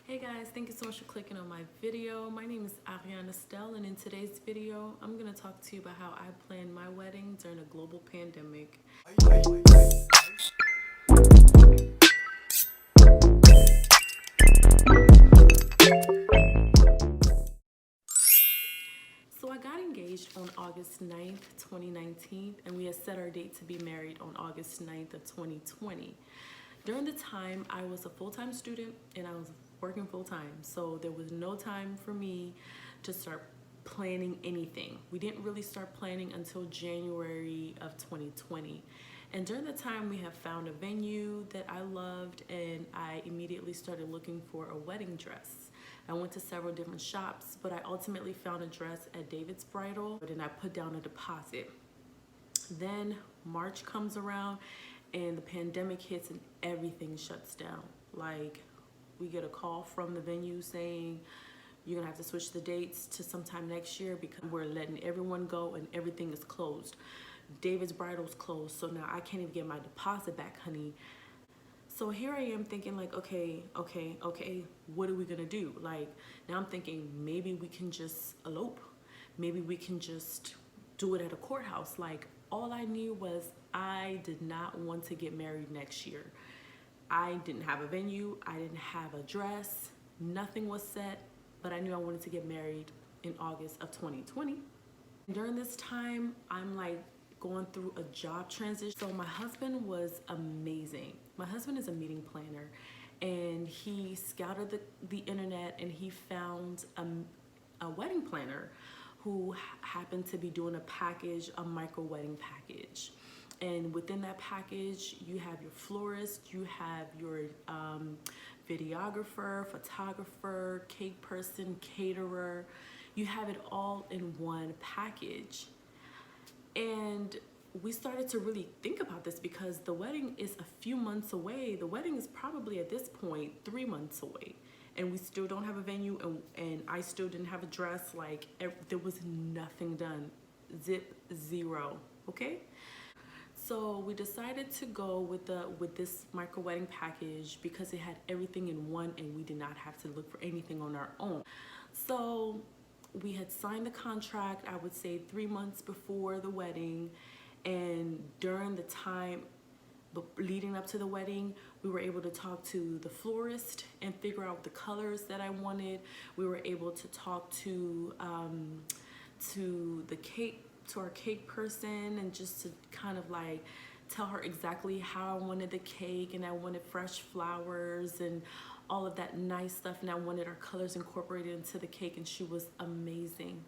Hey guys, thank you so much for clicking on my video. My name is Ariana Stell, and in today's video, I'm going to talk to you about how I planned my wedding during a global pandemic. So I got engaged on August 9th, 2019, and we had set our date to be married on August 9th of 2020. During the time, I was a full-time student and I was working full-time, so there was no time for me to start planning anything. We didn't really start planning until January of 2020. And during the time, we have found a venue that I loved, and I immediately started looking for a wedding dress. I went to several different shops, but I ultimately found a dress at David's Bridal, and I put down a deposit. Then March comes around and the pandemic hits and everything shuts down. Like, we get a call from the venue saying you're gonna have to switch the dates to sometime next year because we're letting everyone go and everything is closed. David's Bridal's closed, so now I can't even get my deposit back, honey. So here I am thinking like, okay, what are we gonna do? Like, now I'm thinking maybe we can just elope. Maybe we can just do it at a courthouse. Like, all I knew was I did not want to get married next year. I didn't have a venue, I didn't have a dress, nothing was set, but I knew I wanted to get married in August of 2020. During this time, I'm like going through a job transition. So my husband was amazing. My husband is a meeting planner, and he scouted the internet and he found a wedding planner who happened to be doing a package, a micro wedding package. And within that package, you have your florist, you have your videographer, photographer, cake person, caterer. You have it all in one package. And we started to really think about this because the wedding is a few months away. The wedding is probably at this point 3 months away. And we still don't have a venue, and I still didn't have a dress. Like, there was nothing done. Zip, zero, okay? So we decided to go with this micro wedding package because it had everything in one and we did not have to look for anything on our own. So we had signed the contract, I would say 3 months before the wedding, and during the time leading up to the wedding, we were able to talk to the florist and figure out the colors that I wanted. We were able to talk to our cake person, and just to kind of like tell her exactly how I wanted the cake, and I wanted fresh flowers and all of that nice stuff, and I wanted our colors incorporated into the cake, and she was amazing.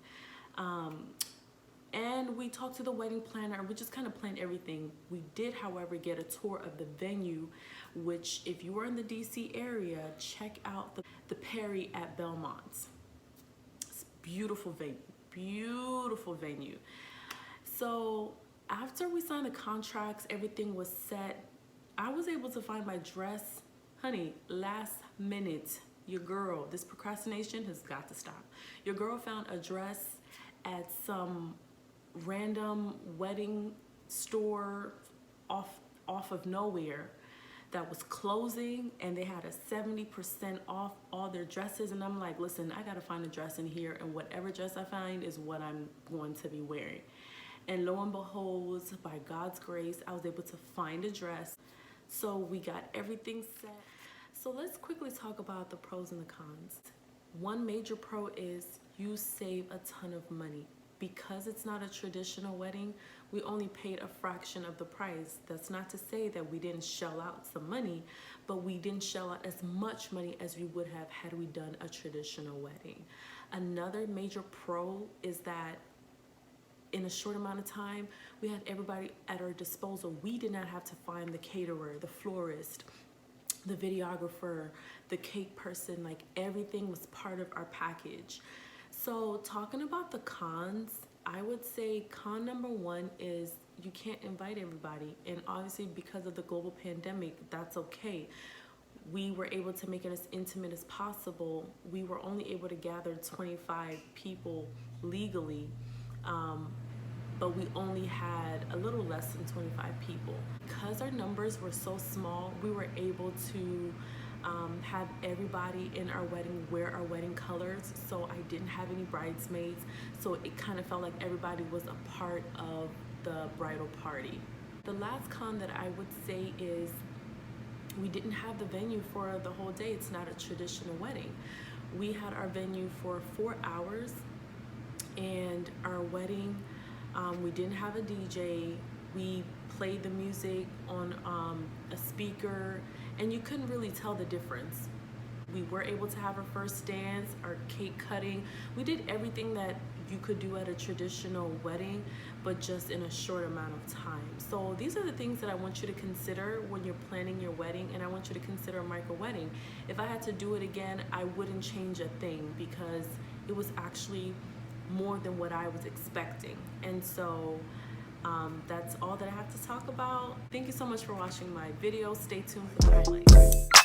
And we talked to the wedding planner, and we just kind of planned everything. We did, however, get a tour of the venue, which if you are in the DC area, check out the Perry at Belmont. It's a beautiful venue. So after we signed the contracts, everything was set. I was able to find my dress, honey, last minute. Your girl, this procrastination has got to stop. Your girl found a dress at some random wedding store off of nowhere that was closing, and they had a 70% off all their dresses. And I'm like, listen, I gotta find a dress in here, and whatever dress I find is what I'm going to be wearing. And lo and behold, by God's grace, I was able to find a dress. So we got everything set. So let's quickly talk about the pros and the cons. One major pro is you save a ton of money. Because it's not a traditional wedding, we only paid a fraction of the price. That's not to say that we didn't shell out some money, but we didn't shell out as much money as we would have had we done a traditional wedding. Another major pro is that in a short amount of time, we had everybody at our disposal. We did not have to find the caterer, the florist, the videographer, the cake person. Like, everything was part of our package. So talking about the cons, I would say con number one is you can't invite everybody. And obviously, because of the global pandemic, that's okay. We were able to make it as intimate as possible. We were only able to gather 25 people legally, but we only had a little less than 25 people. Because our numbers were so small, we were able to have everybody in our wedding wear our wedding colors, so I didn't have any bridesmaids, so it kind of felt like everybody was a part of the bridal party. The last con that I would say is we didn't have the venue for the whole day. It's not a traditional wedding. We had our venue for 4 hours, and our wedding, we didn't have a DJ. We played the music on a speaker, and you couldn't really tell the difference. We were able to have our first dance, our cake cutting. We did everything that you could do at a traditional wedding, but just in a short amount of time. So these are the things that I want you to consider when you're planning your wedding, and I want you to consider a micro wedding. If I had to do it again, I wouldn't change a thing because it was actually more than what I was expecting. And so that's all that I have to talk about. Thank you so much for watching my video. Stay tuned for the highlights.